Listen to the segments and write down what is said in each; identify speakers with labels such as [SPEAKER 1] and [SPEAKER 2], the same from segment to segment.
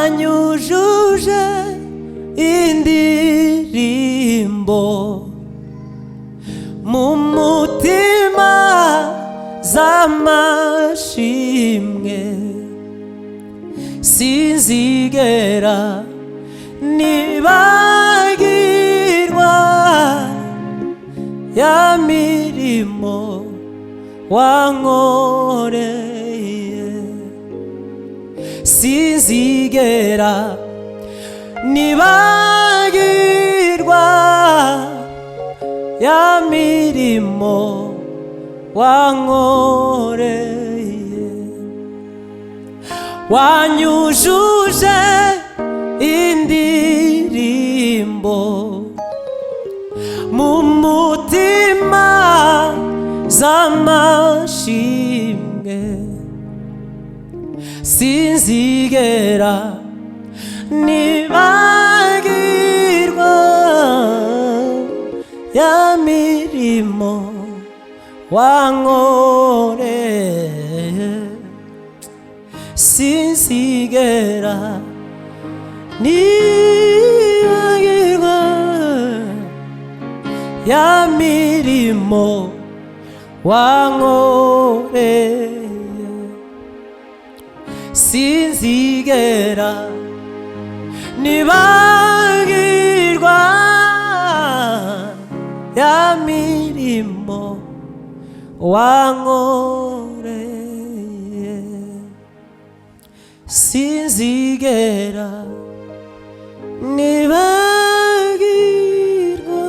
[SPEAKER 1] Wanyujuje indirimbo mu mutima z'amashimwe, sinzigera nibagirwa ya mirimo wankoreye, sinzigera nibagirwa ya mirimo wankoreye. Wanyujuje indirimbo mu mutima z'amashimwe, sinzigera nibagirwa ya mirimo wankoreye, sinzigera nibagirwa ya mirimo wankoreye, sinzigera nibagirwa ya mirimo wankoreye, sinzigera nibagirwa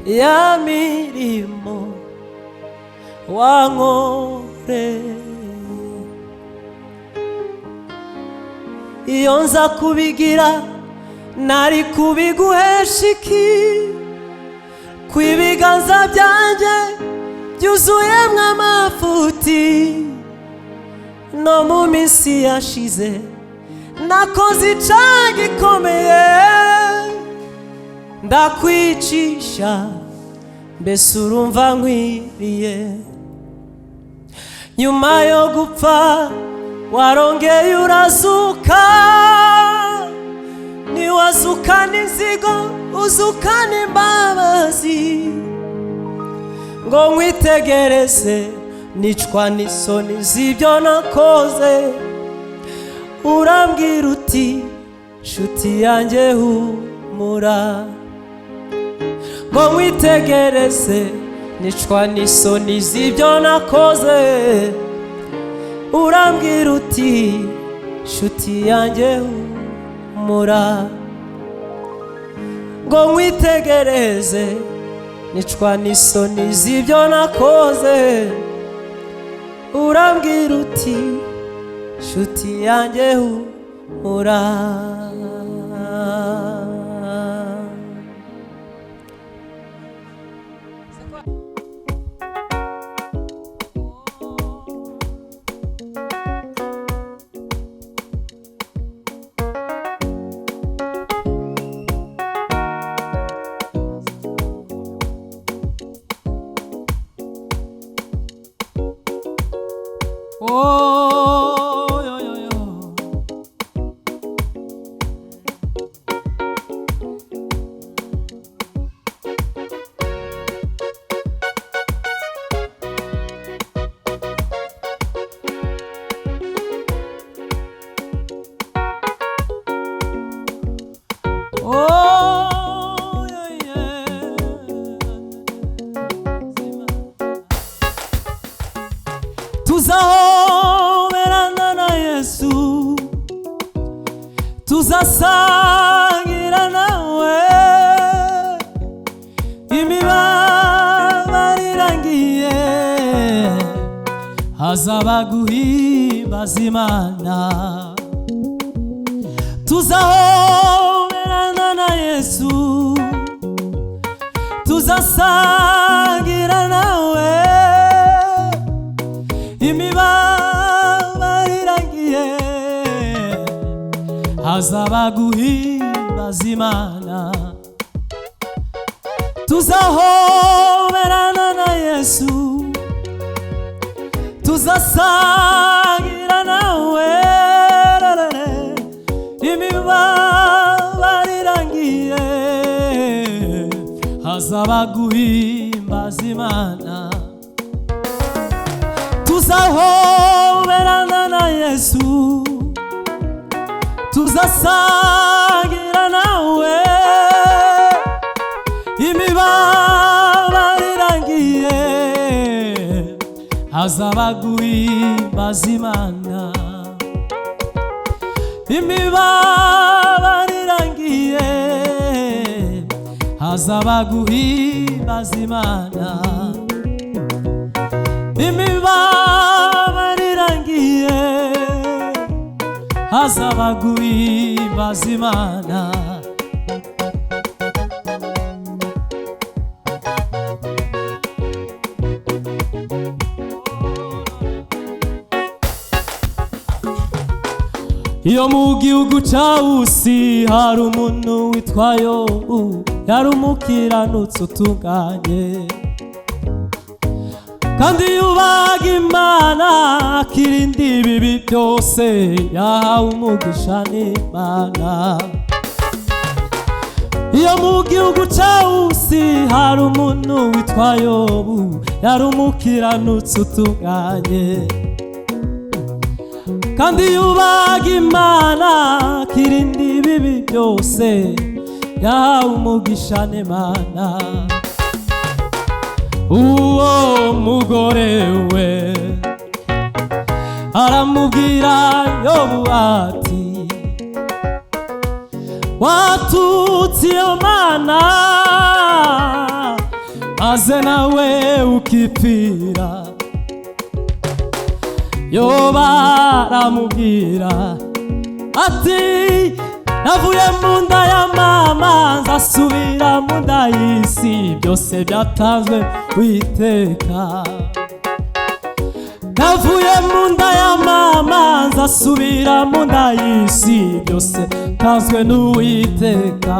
[SPEAKER 1] ya mirimo wankoreye. Iyo nza kubigira nari kubiguhesha iki, kw'ibiganza byanjye byuzuyemwo amafuti, no mu minsi yashize nakoze icaha gikomeye, ndakwicisha mbese urumva nkwiriye. Nyuma yo gupfa warongeye urazuka, niwazukana inzigo uzukana imbabazi, ngo nkwitegereze nicwa n'isoni z'ibyo nakoze, urambwira uti nshuti yanjye humura, ngo nkwitegereze nicwa n'isoni z'ibyo nakoze, urambwira uti nshuti yanjye humura, ngo nkwitegereze nicwa n'isoni z'ibyo nakoze, urambwira uti nshuti yanjye humura. Tuzahoberana na Yesu, tuzasangira nawe imibabaro irangiye, hazaba guhimbaza Imana. Tuzahoberana tuzasangira nawe imibabaro irangiye, hazaba guhimbaza Imana. Tuzahoberana na Yesu, tuzasangira nawe imibabaro irangiye, hazaba guhimbaza Imana. Tuzahoberana na Yesu, tuzasangira nawe imibabaro irangiye, hazaba guhimbaza Imana. Imibabaro irangiye, hazaba guhimbaza Imana. Imibabaro irangiye, hazaba guhimbaza Imana. Iyo mu gihugu ca Usi hari umuntu witwa Yobu, yari umukiranutsi utunganye kandi yubaha Imana, akirinda ibibi byose, yahawe umugisha n'Imana. Iyo mu gihugu ca Usi hari umuntu witwa Yobu, yari umukiranutsi utunganye kandi yubaha Imana, akirinda ibibi byose, yahawe umugisha n'Imana. Uwo mugore we aramubwira Yobu ati, watutse iyo Mana maze nawe ukipfira. Yobu aramubwira ati, navuye mu nda ya mama nzasubira mu nda y'isi, byose byatanzwe Uwiteka. Navuye mu nda ya mama nzasubira mu nda y'isi, byose byatanzwe n'Uwiteka.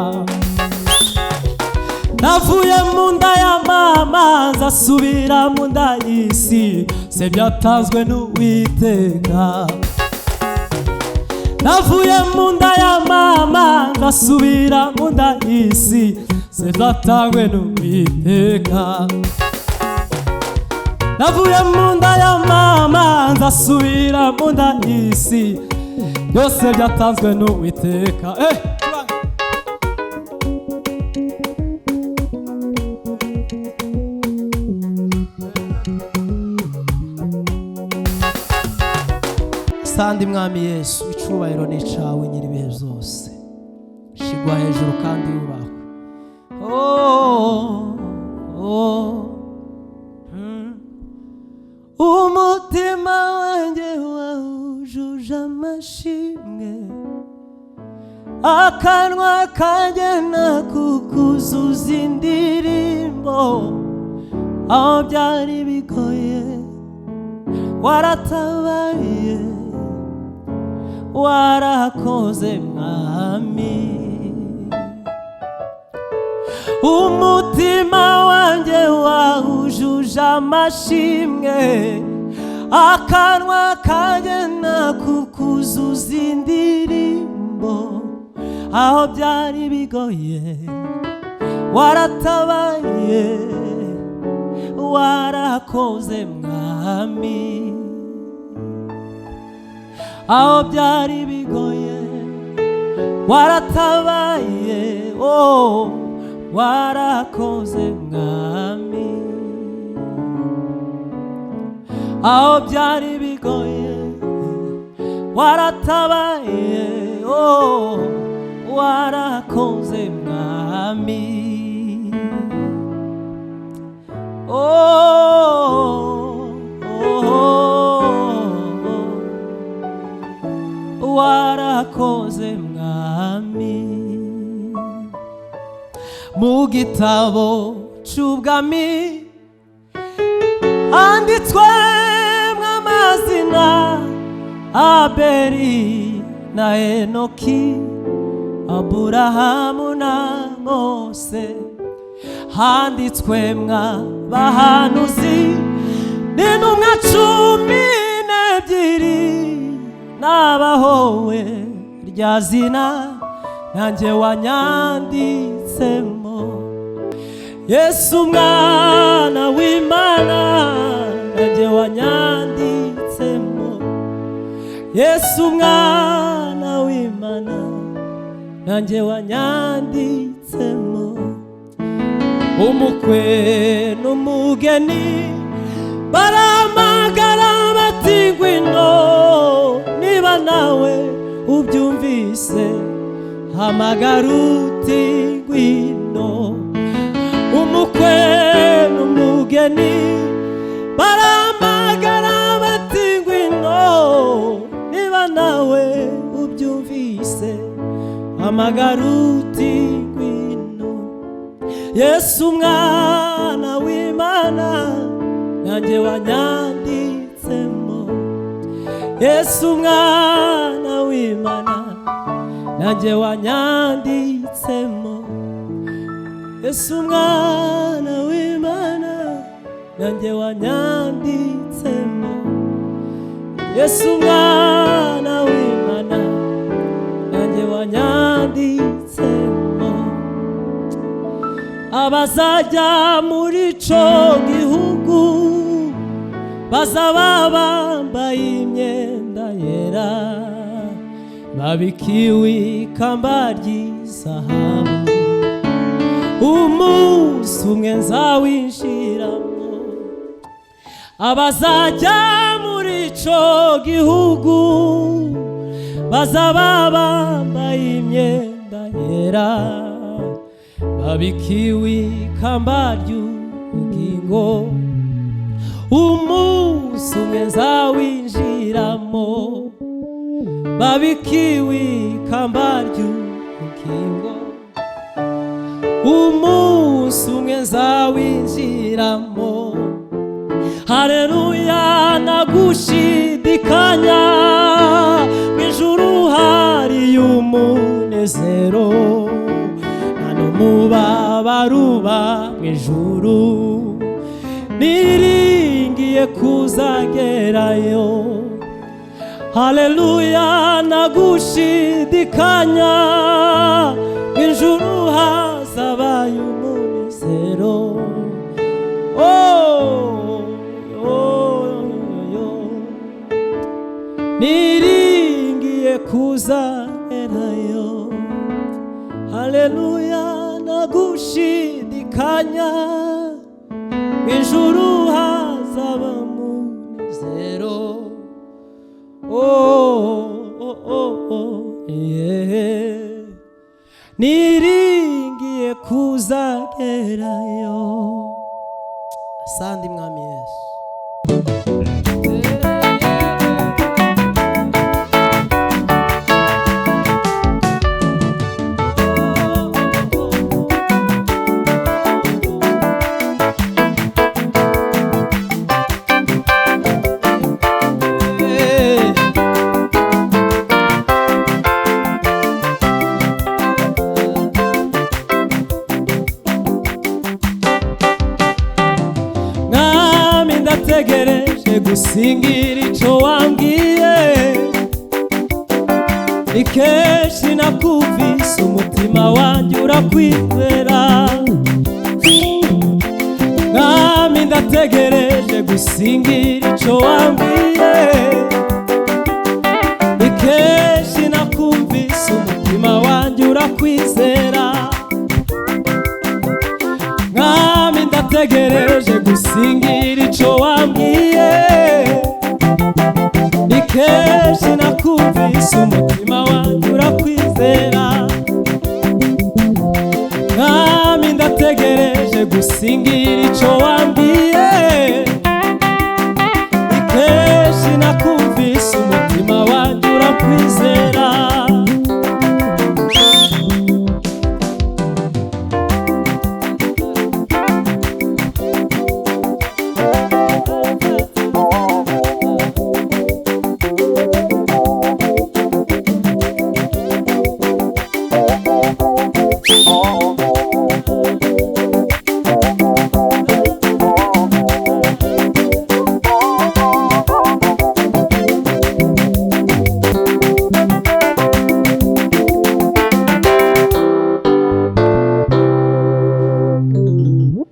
[SPEAKER 1] Navuye mu nda ya mama nzasubira mu nda y'isi, byose byatanzwe n'Uwiteka. Navuye mu nda ya mama nzasubira mu nda y'isi, byose byatanzwe n'Uwiteka. Navuye mu nda ya mama nzasubira mu nda y'isi, byose byatanzwe n'Uwiteka. Sandi mwami Yesu, icubahiro ni cawe nyiribihe byose, shigwa hejuru kandi yubahwe. Umutima wanjye wawujuje amashimwe, akanwa kanjye nakukuzuza indirimbo. Aho byari bigoye waratabaye, warakoze mwami. Umutima wanjye wawujuje amashimwe, akanwa kanjye nakukuzuza indirimbo. Aho byari bigoye waratabaye, warakoze mwami. Aho byari bigoye waratabaye, warakoze mwami. Aho byari bigoye waratabaye, warakoze mwami. Warakoze mwami. Mu gitabo c'ubwami handitswemwo amazina Abeli na Enoki, Aburahamu na Mose, handitswemwo abahanuzi n'intumwa 12 n'abahowe rya zina nanjye wanyanditsemo. Yesu mwana w'Imana nanjye wanyanditsemo. Yesu mwana w'Imana nanjye wanyanditsemo. Umukwe n'umugeni baramagara bati ngwino, niba nawe ubyumvise hamagara uti ngwino. Umukwe n'umugeni baramagara bati ngwino, niba nawe ubyumvise hamagara uti ngwino. Yesu mwana w'Imana nanjye wanyanditsemo. Yesu mwana w'Imana nanjye wanyanditsemo. Yesu mwana w'Imana nanjye wanyanditsemo. Yesu mwana w'Imana nanjye wanyanditsemo. Abazajya muri ico gihugu bazaba bambaye imyenda yera, babikiwe ikamba ry'izahabu. Umunsi umwe nzawinjiramo. Abazajya muri ico gihugu bazaba bambaye imyenda yera, babikiwe ikamba ry'ubugingo. Umunsi umwe nzawinjiramo, babikiwe ikamba ry'ubugingo. Umunsi umwe nzawinjiramo. Haleluya, nagushidikanya mw'ijuru hari umunezero, nta n'umubabaro uba mw'ijuru. Niringiye kuzagerayo. Haleluya, nagushidikanya mw'ijuru hazabayo umunezero. Niringiye kuzagerayo. Haleluya, nagushidikanya mw'ijuru hazaba umunezero. Niringiye kuzagerayo. Asante mwami Yesu. Ndategereje gusingira ico wambwiye, ni kenshi nakuvise umutima wanjye urakwizera. Mwami ndategereje gusingira ico wambwiye, ni kenshi nakuvise umutima wanjye urakwizera. Mwami ndategereje gusingira ico wambwiye, ni kenshi nakuvise umutima wanjye urakwizera. Mwami ndategereje gusingira ico wambwiye,